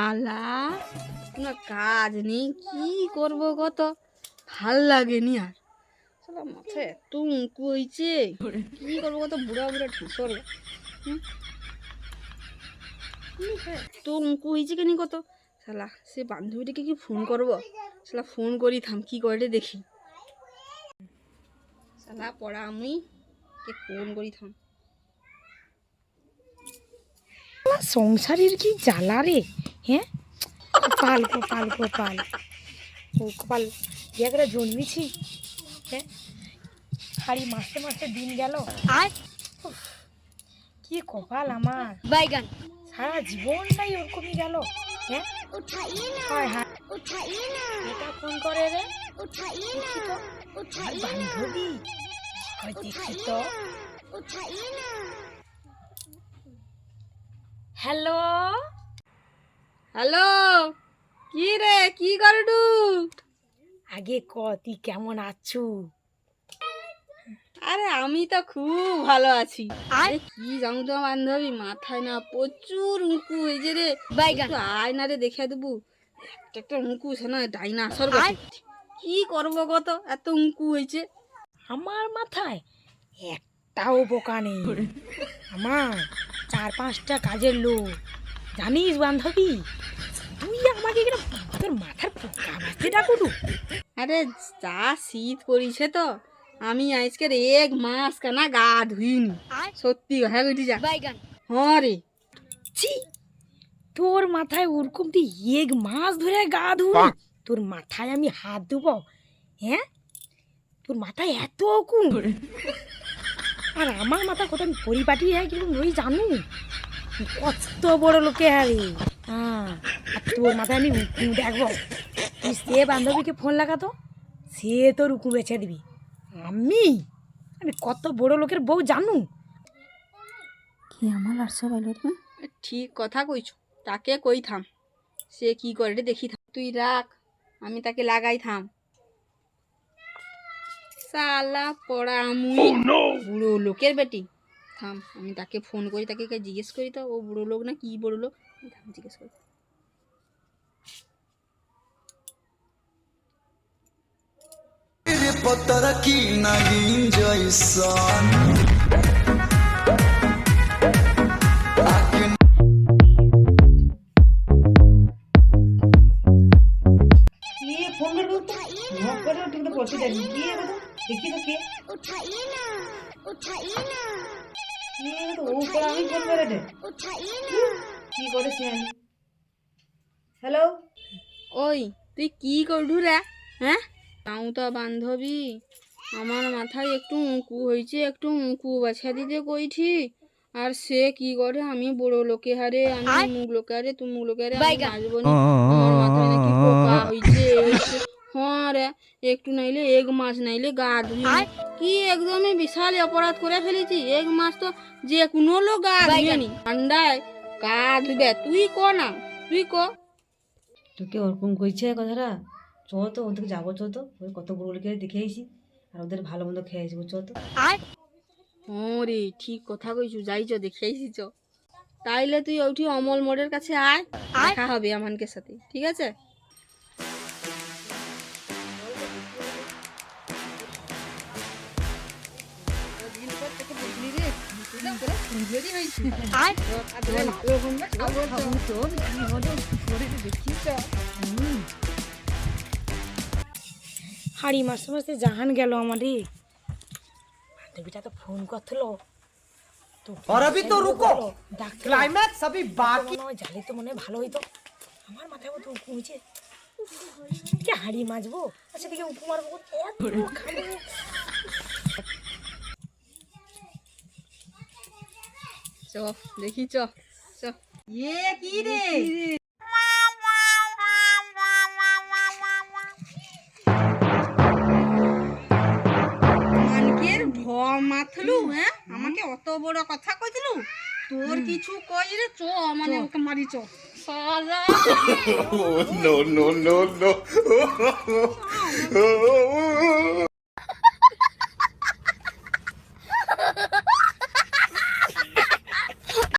শালা কোনো কাজ নেই, কি করবো কত ভাল লাগেনি আর। শালা মাথায় এত উঁকু হয়েছে, কি করবো কত বুড়া বুড়া ঠাঁসর তো উঁকু হয়েছে কেন কত। শালা সে বান্ধবীটাকে কি ফোন করবো, শালা ফোন করি থাম কি করে দেখি। শালা পড়া আমি কে ফোন করি থাম। সংসারের কি জ্বালা রে। হ্যাঁ কপাল কপাল কপাল ও কপাল দিয়ে করে জন্মেছি। হ্যাঁ হাড়ি মাসে মাসে দিন গেল আর কি কপাল আমার বাইগান সারা জীবনটাই ওরকমই গেল। হ্যাঁ হায় হায় এটা ফোন করে রে, দেখি তো আর বান্ধবী কই দেখি তো। হ্যালো হ্যালো, কি রে কি করডু? আগে ক তুই কেমন আছু? আরে আমি তো খুব ভালো আছি। আরে কি জানো তো বান্ধবী, মাথায় না প্রচুর উঁকু হয়েছে রে। একটু আয় না রে দেখে দেবো। একটা একটা উঁকু সে না ডাইনাসর গেছে। কি করবো কত এত উঁকু হয়েছে। আমার মাথায় একটাও বোকা নেই, আমার 4-5টা কাজের লোক। জানিস বান্ধবী তুই আমাকে এখানে তোর মাথার পোকা মারতে ডাকুটু। আরে যা শীত পড়িছে তো আমি আজকের 1 মাস কানা গা ধুইনি। সত্যি হ্যাঁ গেটি যা হ্যাঁ রে। ছি তোর মাথায় ওরকম তুই 1 মাস ধরে গা ধুই, তোর মাথায় আমি হাত দেবো? হ্যাঁ তোর মাথায় এত কুম, আর আমার মাথা কত আমি পরিপাটি হ্যাঁ কিন্তু ওই জানু কত বড় লোকে হ্যাঁ রে। হ্যাঁ আর তোর মাথায় আমি উকুম দেখবো, তুই সে বান্ধবীকে ফোন লাগাতো সে তোর উকুম বেছে দিবি। আমি আমি কত বড় লোকের বউ জানু কি আমার আর সবাই লোক। ঠিক কথা কইছো, তাকে কই থাম সে কি করে রে দেখি থাম। তুই রাখ আমি তাকে লাগাই থাম। শালা পড়া মুই বুড়ো লোকের বেটি। থাম আমি তাকে ফোন করি, তাকে জিজ্ঞেস করি তো ও বুড়ো লোক না কি বড় লোক। থাম জিজ্ঞেস করি। Potara ki nagin Jason. Phone করবো তো ভক করে তুই তো করতে যাবি কি এর তো দেখি তো কে ये तो ऊपर আমি ফোন করে দে কি করে সে। হ্যালো ওই তুই কি করলু রে? হ্যাঁ তাও তো বান্ধবী আমার মাথায় একটু উঁকু হয়েছে, একটু উঁকু বাছা দিতে কইছি। আর সে কি করে আমি বড় লোকে হারে আমি মুখ লোকে হারে তুই মুখ লোকে হারে আমি নাচবো নি। আমার মাথায় নাকি পোকা হয়েছে হ্যাঁ রে। একটু নাইলে 1 মাস নাইলে গা ধুই কি একদমই বিশাল অপরাধ করে ফেলেছি। 1 মাস তো যে কোনো লোক গা ধুয়ে নি ঠান্ডায় গা ধুবে। তুই ক না তুই ক। তোকে ওরকম কইছে কথাটা চ তো ওদেরকে যাবো চ তো ওই কত বড় লোকে দেখে আইছি আর ওদের ভালো মন্দ খেয়ে আসবো চ তো। হ্যাঁ রে ঠিক কথা কইছু, যাইছ দেখে আইসি চ। তাইলে তুই ওইটি অমল মোড়ের কাছে আয়, দেখা হবে আমানকের সাথে, ঠিক আছে? হাড়ি মাসে মাসে জাহান গেল আমার রে। বান্ধবীটা তো ফোন করছিল তো और अभी तो रुको, ডাক্তার क्लाइमैक्स अभी बाकी। জালে তো মনে হয় ভালো হইতো। আমার মাথায় তো উঁকু হয়েছে কি হাড়ি মাজবো আচ্ছা দিকে উঁকু মারবো এত খালি। চ দেখি চ চ। ये की रे মানকের ভর মাথলু। হ্যাঁ আমাকে অত বড় কথা কইছিলু, তোর কিছু কই রে চ মানে ওকে মারি চ। সালা No, no, no, no.